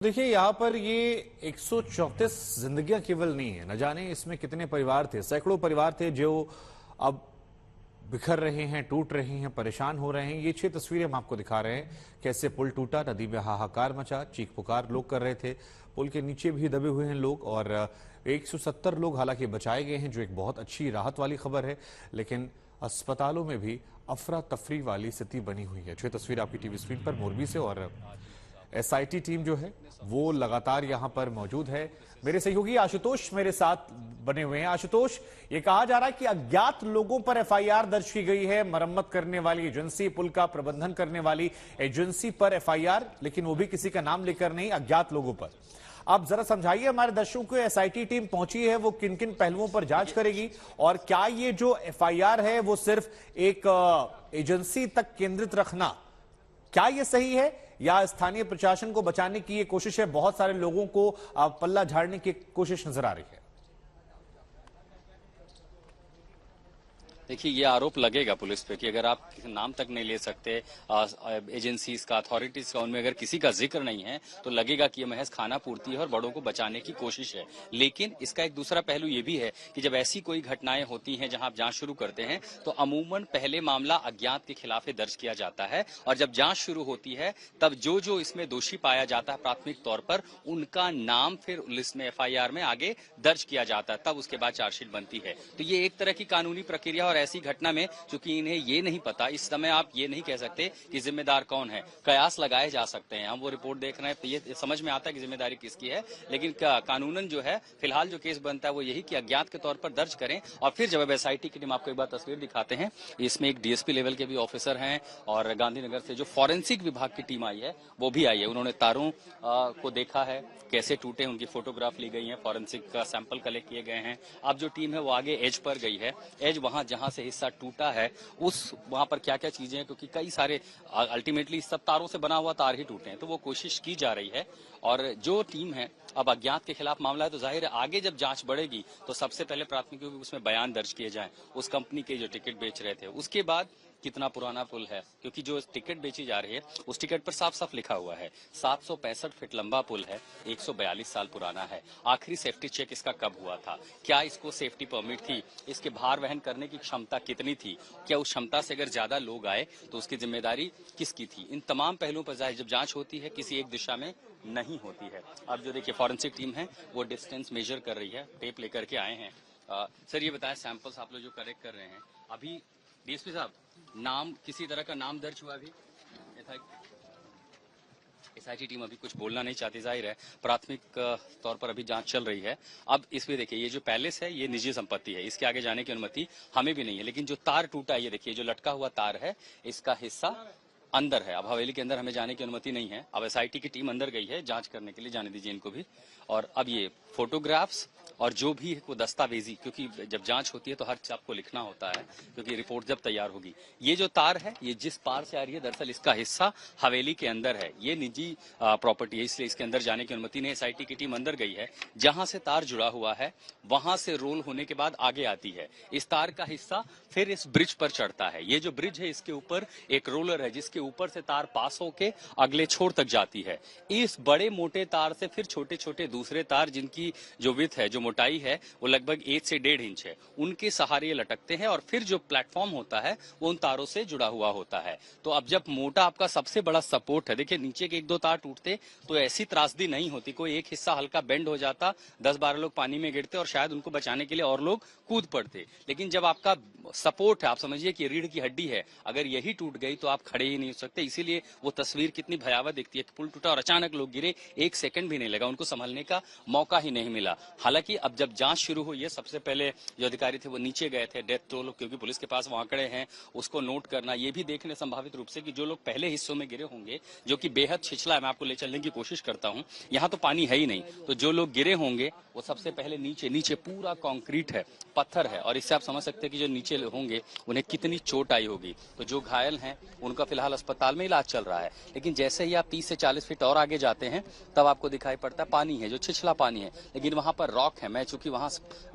देखिए यहाँ पर ये 134 जिंदगियां केवल नहीं है, न जाने इसमें कितने परिवार थे। सैकड़ों परिवार थे जो अब बिखर रहे हैं, टूट रहे हैं, परेशान हो रहे हैं। ये 6 तस्वीरें हम आपको दिखा रहे हैं, कैसे पुल टूटा, नदी में हाहाकार मचा, चीख पुकार लोग कर रहे थे। पुल के नीचे भी दबे हुए हैं लोग और 170 लोग हालांकि बचाए गए हैं, जो एक बहुत अच्छी राहत वाली खबर है। लेकिन अस्पतालों में भी अफरा तफरी वाली स्थिति बनी हुई है। 6 तस्वीर आपकी टीवी स्क्रीन पर मोरबी से, और एसआईटी टीम जो है वो लगातार यहां पर मौजूद है। मेरे सहयोगी आशुतोष मेरे साथ बने हुए हैं। आशुतोष, ये कहा जा रहा है कि अज्ञात लोगों पर एफआईआर दर्ज की गई है। मरम्मत करने वाली एजेंसी, पुल का प्रबंधन करने वाली एजेंसी पर एफआईआर, लेकिन वो भी किसी का नाम लेकर नहीं, अज्ञात लोगों पर। आप जरा समझाइए हमारे दर्शकों को, एसआईटी टीम पहुंची है, वो किन किन पहलुओं पर जांच करेगी, और क्या ये जो एफआईआर है वो सिर्फ एक एजेंसी तक केंद्रित रखना, क्या ये सही है, या स्थानीय प्रशासन को बचाने की ये कोशिश है? बहुत सारे लोगों को पल्ला झाड़ने की कोशिश नजर आ रही है। देखिए, ये आरोप लगेगा पुलिस पे कि अगर आप नाम तक नहीं ले सकते एजेंसीज का, अथॉरिटीज का, उनमें अगर किसी का जिक्र नहीं है तो लगेगा कि ये महज खाना पूर्ति है और बड़ों को बचाने की कोशिश है। लेकिन इसका एक दूसरा पहलू ये भी है कि जब ऐसी कोई घटनाएं होती हैं जहां आप जांच शुरू करते हैं तो अमूमन पहले मामला अज्ञात के खिलाफ ही दर्ज किया जाता है, और जब जांच शुरू होती है तब जो इसमें दोषी पाया जाता है प्राथमिक तौर पर, उनका नाम फिर लिस्ट में एफआईआर में आगे दर्ज किया जाता है, तब उसके बाद चार्जशीट बनती है। तो ये एक तरह की कानूनी प्रक्रिया, और ऐसी घटना में चूंकि इन्हें ये नहीं पता, इस समय आप ये नहीं कह सकते कि जिम्मेदार कौन है। कयास लगाए जा सकते हैं, हम वो रिपोर्ट देख रहे हैं तो ये समझ में आता है कि जिम्मेदारी किसकी है, लेकिन कानूनन जो है फिलहाल जो केस बनता है वो यही कि अज्ञात के तौर पर दर्ज करें। और फिर जब एसआईटी की टीम, आपको एक बार तस्वीर दिखाते हैं, इसमें एक डीएसपी लेवल के भी ऑफिसर हैं और गांधीनगर से जो फॉरेंसिक विभाग की टीम आई है वो भी आई है। उन्होंने तारों को देखा है कैसे टूटे, उनकी फोटोग्राफ ली गई है, फॉरेंसिक का सैंपल कलेक्ट किए गए हैं। अब जो टीम है वो आगे एज पर गई है, एज वहां जहां से हिस्सा टूटा है उस वहां पर क्या क्या चीजें हैं, क्योंकि कई सारे अल्टीमेटली सब तारों से बना हुआ तार ही टूटे हैं, तो वो कोशिश की जा रही है। और जो टीम है, अब अज्ञात के खिलाफ मामला है तो जाहिर है आगे जब जांच बढ़ेगी तो सबसे पहले प्राथमिकी उसमें बयान दर्ज किए जाएं उस कंपनी के जो टिकट बेच रहे थे, उसके बाद कितना पुराना पुल है, क्योंकि जो टिकट बेची जा रही है उस टिकट पर साफ साफ लिखा हुआ है 765 फीट लंबा पुल है, 142 साल पुराना है। आखिरी सेफ्टी चेक इसका कब हुआ था, क्या इसको सेफ्टी परमिट थी, इसके भार वहन करने की क्षमता कितनी थी, क्या उस क्षमता से अगर ज्यादा लोग आए तो उसकी जिम्मेदारी किसकी थी। इन तमाम पहलुओं पर जब जांच होती है किसी एक दिशा में नहीं होती है। अब जो देखिए फॉरेंसिक टीम है वो डिस्टेंस मेजर कर रही है, टेप लेकर के आए हैं। सर ये बताएं, सैंपल्स आप लोग जो कलेक्ट कर रहे हैं अभी, डीएसपी साहब, नाम किसी तरह का नाम दर्ज हुआ अभी? एसआईटी टीम अभी कुछ बोलना नहीं चाहती, जाहिर है प्राथमिक तौर पर अभी जांच चल रही है। अब इसमें देखिए ये जो पैलेस है ये निजी संपत्ति है, इसके आगे जाने की अनुमति हमें भी नहीं है, लेकिन जो तार टूटा है ये देखिए, जो लटका हुआ तार है इसका हिस्सा अंदर है। अब हवेली के अंदर हमें जाने की अनुमति नहीं है। अब एसआईटी की टीम अंदर गई है जांच करने के लिए, जाने दीजिए इनको भी। और अब ये फोटोग्राफ्स और जो भी है वो दस्तावेजी, क्योंकि जब जांच होती है तो हर चीज आपको लिखना होता है, क्योंकि रिपोर्ट जब तैयार होगी। ये जो तार है ये जिस पार से आ रही है दरअसल इसका हिस्सा हवेली के अंदर है, ये निजी प्रॉपर्टी है, इसलिए इसके अंदर जाने की अनुमति नहीं। एसआईटी की टीम अंदर गई है, जहां से तार जुड़ा हुआ है वहां से रोल होने के बाद आगे आती है। इस तार का हिस्सा फिर इस ब्रिज पर चढ़ता है। ये जो ब्रिज है इसके ऊपर एक रोलर है जिसके ऊपर से तार पास होके अगले छोर तक जाती है। इस बड़े मोटे तार से फिर छोटे छोटे दूसरे तार, जिनकी जो विड्थ है, जो मोटाई है वो लगभग 1 से 1.5 इंच है, उनके सहारे ये लटकते हैं और फिर जो प्लेटफॉर्म होता है वो उन तारों से जुड़ा हुआ होता है। तो अब जब मोटा आपका सबसे बड़ा सपोर्ट है, देखिए नीचे के 1-2 तार टूटते तो ऐसी त्रासदी नहीं होती, कोई एक हिस्सा हल्का बेंड हो जाता, 10-12 लोग पानी में गिरते और शायद उनको बचाने के लिए और लोग कूद पड़ते। लेकिन जब आपका सपोर्ट है, आप समझिए कि रीढ़ की हड्डी है, अगर यही टूट गई तो आप खड़े ही नहीं हो सकते। इसीलिए वो तस्वीर कितनी भयावह दिखती है कि पुल टूटा और अचानक लोग गिरे, 1 सेकंड भी नहीं लगा, उनको संभलने का मौका ही नहीं मिला। हालांकि अब जब जांच शुरू हुई है, सबसे पहले जो अधिकारी थे वो नीचे गए थे, डेथ टोल क्योंकि पुलिस के पास वो आंकड़े हैं उसको नोट करना, ये भी देखने संभावित रूप से कि जो लोग पहले हिस्सों में गिरे होंगे जो कि बेहद छिछला है, मैं आपको ले चलने की कोशिश करता हूँ, यहाँ तो पानी है ही नहीं, तो जो लोग गिरे होंगे वो सबसे पहले नीचे पूरा कॉन्क्रीट है, पत्थर है, और इससे आप समझ सकते हैं कि जो नीचे होंगे उन्हें कितनी चोट आई होगी। तो जो घायल हैं उनका फिलहाल अस्पताल में इलाज चल रहा है। लेकिन जैसे ही आप 30 से 40 फीट और आगे जाते हैं तब आपको दिखाई पड़ता है पानी है, जो छिछला पानी है, लेकिन वहां पर रॉक रॉक है। मैं चूंकि वहां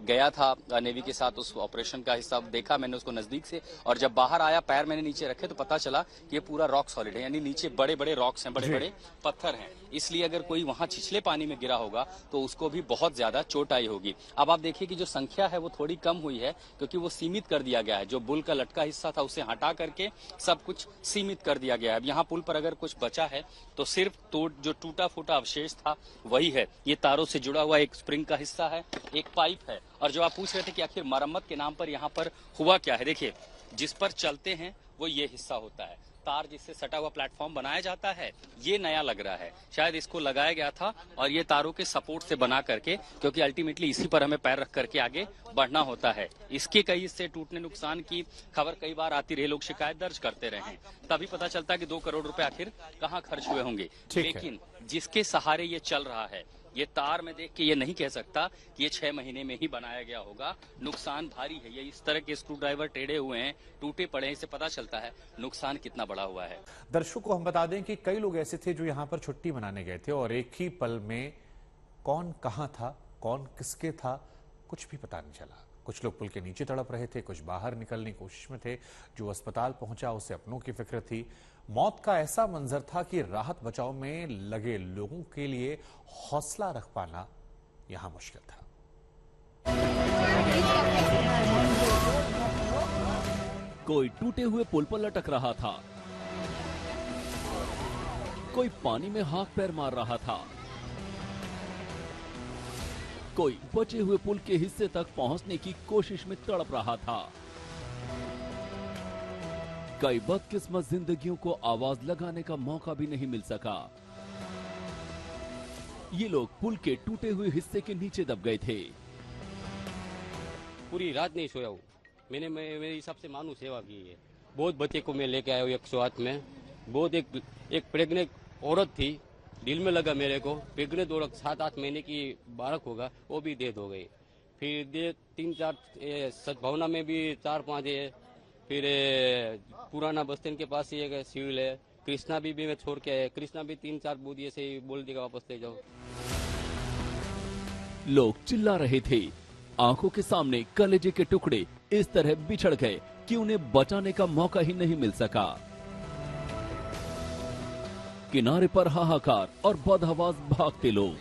गया था नेवी के साथ, उस ऑपरेशन का हिस्सा देखा मैंने उसको नजदीक से, और जब बाहर आया पैर मैंने नीचे रखे तो पता चला कि ये पूरा रॉक सॉलिड है, यानी नीचे बड़े बड़े रॉक्स हैं, बड़े बड़े पत्थर हैं। इसलिए अगर कोई वहां छिछले पानी में गिरा होगा तो उसको भी बहुत ज्यादा चोट आई होगी। अब आप देखिए कि जो संख्या है वो थोड़ी कम हुई है, क्योंकि वो सीमित कर दिया गया है। जो पुल का लटका हिस्सा था उसे हटा करके सब कुछ सीमित कर दिया गया है। अब यहाँ पुल पर अगर कुछ बचा है तो सिर्फ जो टूटा फूटा अवशेष था वही है। ये तारों से जुड़ा हुआ एक स्प्रिंग का हिस्सा है, एक पाइप है। और जो आप पूछ रहे थे कि आखिर मरम्मत के नाम पर यहाँ पर हुआ क्या है, देखिए जिस पर चलते हैं वो ये हिस्सा होता है, तार जिससे सटा हुआ प्लेटफॉर्म बनाया जाता है, ये नया लग रहा है। शायद इसको लगाया गया था और ये तारों के सपोर्ट से बना करके, क्योंकि अल्टीमेटली इसी पर हमें पैर रख करके आगे बढ़ना होता है। इसके कई हिस्से टूटने, नुकसान की खबर कई बार आती रही, लोग शिकायत दर्ज करते रहे हैं, तभी पता चलता है कि 2 करोड़ रुपए आखिर कहाँ खर्च हुए होंगे। लेकिन जिसके सहारे ये चल रहा है, ये तार में देख के ये नहीं कह सकता कि ये 6 महीने में ही बनाया गया होगा। नुकसान भारी है। ये इस तरह के स्क्रू ड्राइवर टेढ़े हुए हैं, टूटे पड़े हैं, इससे पता चलता है नुकसान कितना बड़ा हुआ है। दर्शकों को हम बता दें कि कई लोग ऐसे थे जो यहां पर छुट्टी मनाने गए थे और एक ही पल में कौन कहां था, कौन किसके था, कुछ भी पता नहीं चला। कुछ लोग पुल के नीचे तड़प रहे थे, कुछ बाहर निकलने की कोशिश में थे। जो अस्पताल पहुंचा उसे अपनों की फिक्र थी। मौत का ऐसा मंजर था कि राहत बचाव में लगे लोगों के लिए हौसला रख पाना यहां मुश्किल था। कोई टूटे हुए पुल पर लटक रहा था, कोई पानी में हाथ पैर मार रहा था, कोई बचे हुए पुल के हिस्से तक पहुंचने की कोशिश में तड़प रहा था। कई बदकिस्मत जिंदगियों को आवाज लगाने का मौका भी नहीं मिल सका। ये लोग पुल के टूटे हुए हिस्से के नीचे दब गए थे। पूरी रात नहीं सोया हूँ। मैंने मेरे हिसाब से मानू सेवा की है। बहुत बच्चे को मैं लेके आया हूँ 108 में। बहुत एक प्रेग्नेंट औरत थी, दिल में लगा मेरे को। प्रेग्नेंट औरत 7-8 महीने की बालक होगा, वो भी डेथ हो गई। फिर 3-4 सद्भावना में भी 4-5 है। फिर पुराना बस स्टैंड के पास ही एक सिविल है। कृष्णा भी मैं छोड़ के आया। कृष्णा भी 3-4 बूदिये से ही बोल देगा वापस ले जाओ। लोग चिल्ला रहे थे। आंखों के सामने कलेजे के टुकड़े इस तरह बिछड़ गए कि उन्हें बचाने का मौका ही नहीं मिल सका। किनारे पर हाहाकार और बदहवास भागते लोग।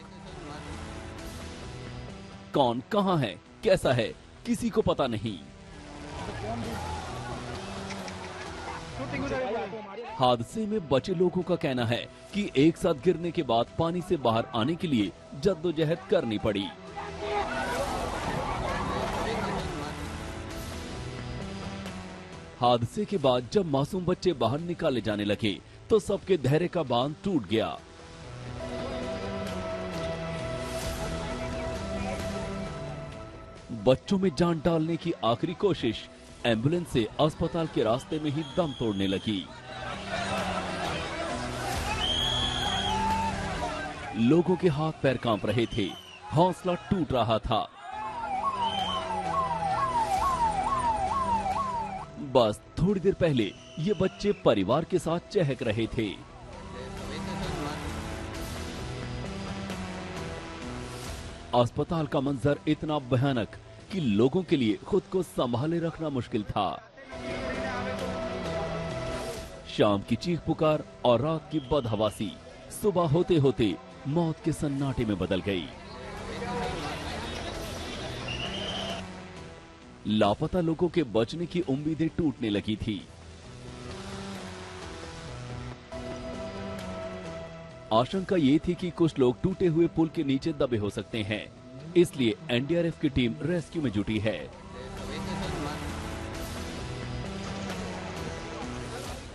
कौन कहां है, कैसा है, किसी को पता नहीं। हादसे में बचे लोगों का कहना है कि एक साथ गिरने के बाद पानी से बाहर आने के लिए जद्दोजहद करनी पड़ी। हादसे के बाद जब मासूम बच्चे बाहर निकाले जाने लगे तो सबके धैर्य का बांध टूट गया। बच्चों में जान डालने की आखिरी कोशिश एम्बुलेंस से अस्पताल के रास्ते में ही दम तोड़ने लगी। लोगों के हाथ पैर कांप रहे थे, हौसला टूट रहा था। बस थोड़ी देर पहले ये बच्चे परिवार के साथ चहक रहे थे। अस्पताल का मंजर इतना भयानक कि लोगों के लिए खुद को संभाले रखना मुश्किल था। शाम की चीख पुकार और रात की बदहवासी सुबह होते होते मौत के सन्नाटे में बदल गई। लापता लोगों के बचने की उम्मीदें टूटने लगी थी। आशंका ये थी कि कुछ लोग टूटे हुए पुल के नीचे दबे हो सकते हैं, इसलिए एनडीआरएफ की टीम रेस्क्यू में जुटी है।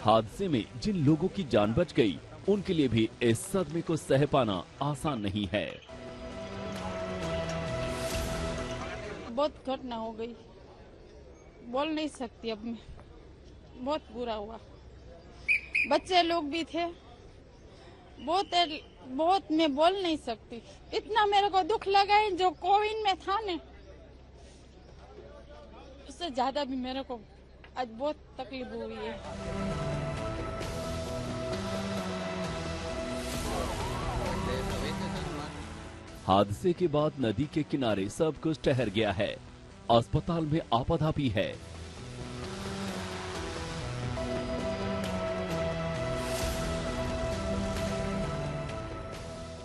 हादसे में जिन लोगों की जान बच गई, उनके लिए भी इस सदमे को सह पाना आसान नहीं है। बहुत घटना हो गई, बोल नहीं सकती अब मैं। बहुत बुरा हुआ। बच्चे लोग भी थे, बहुत मैं बोल नहीं सकती। इतना मेरे को दुख लगा है, जो कोविड में था ने, उससे ज्यादा भी मेरे को आज बहुत तकलीफ हुई है। हादसे के बाद नदी के किनारे सब कुछ ठहर गया है। अस्पताल में आपाधापी है।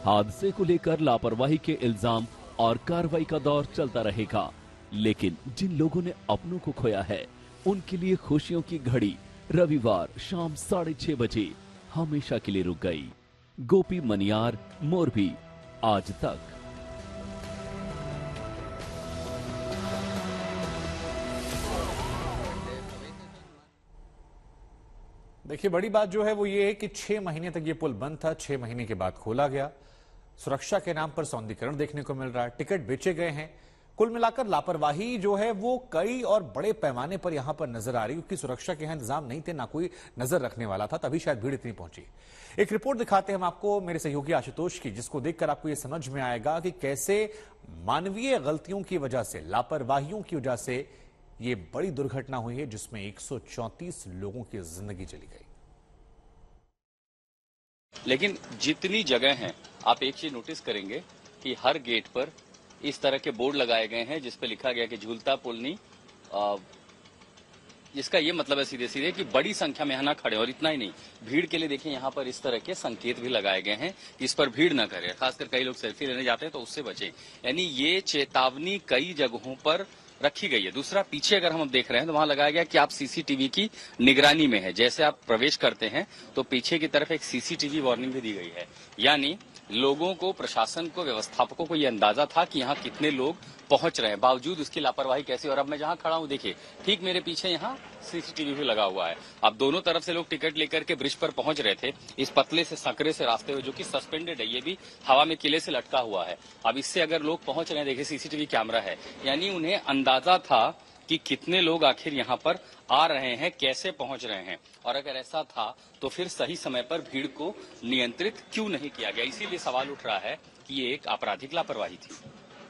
हादसे को लेकर लापरवाही के इल्जाम और कार्रवाई का दौर चलता रहेगा, लेकिन जिन लोगों ने अपनों को खोया है उनके लिए खुशियों की घड़ी रविवार शाम 6:30 बजे हमेशा के लिए रुक गई। गोपी मनियार, मोरबी, आज तक। देखिए, बड़ी बात जो है वो ये है कि 6 महीने तक ये पुल बंद था। 6 महीने के बाद खोला गया। सुरक्षा के नाम पर सौंदर्यीकरण देखने को मिल रहा है, टिकट बेचे गए हैं। कुल मिलाकर लापरवाही जो है वो कई और बड़े पैमाने पर यहां पर नजर आ रही, क्योंकि सुरक्षा के यहां इंतजाम नहीं थे, ना कोई नजर रखने वाला था, तभी शायद भीड़ इतनी पहुंची। एक रिपोर्ट दिखाते हैं हम आपको मेरे सहयोगी आशुतोष की, जिसको देखकर आपको यह समझ में आएगा कि कैसे मानवीय गलतियों की वजह से, लापरवाहियों की वजह से ये बड़ी दुर्घटना हुई है, जिसमें 134 लोगों की जिंदगी चली गई। लेकिन जितनी जगह हैं, आप एक चीज नोटिस करेंगे कि हर गेट पर इस तरह के बोर्ड लगाए गए हैं जिस पे लिखा गया कि झूलता पुल नहीं। इसका ये मतलब है सीधे सीधे कि बड़ी संख्या में यहाँ ना खड़े। और इतना ही नहीं, भीड़ के लिए देखिए यहाँ पर इस तरह के संकेत भी लगाए गए हैं कि इस पर भीड़ न करें। खासकर कई लोग सेल्फी लेने जाते हैं तो उससे बचें। यानी ये चेतावनी कई जगहों पर रखी गई है। दूसरा, पीछे अगर हम देख रहे हैं तो वहां लगाया गया कि आप सीसीटीवी की निगरानी में है। जैसे आप प्रवेश करते हैं तो पीछे की तरफ एक सीसीटीवी वार्निंग भी दी गई है। यानी लोगों को, प्रशासन को, व्यवस्थापकों को यह अंदाजा था कि यहाँ कितने लोग पहुंच रहे हैं, बावजूद उसकी लापरवाही कैसी। और अब मैं जहां खड़ा हूं, देखिए ठीक मेरे पीछे यहाँ सीसीटीवी भी लगा हुआ है। अब दोनों तरफ से लोग टिकट लेकर के ब्रिज पर पहुंच रहे थे, इस पतले से संकरे से रास्ते हुए, जो कि सस्पेंडेड है, ये भी हवा में किले से लटका हुआ है। अब इससे अगर लोग पहुंच रहे हैं, देखिए सीसीटीवी कैमरा है, यानी उन्हें अंदाजा था कि कितने लोग आखिर यहाँ पर आ रहे हैं, कैसे पहुंच रहे हैं। और अगर ऐसा था तो फिर सही समय पर भीड़ को नियंत्रित क्यों नहीं किया गया। इसीलिए सवाल उठ रहा है कि ये एक आपराधिक लापरवाही थी।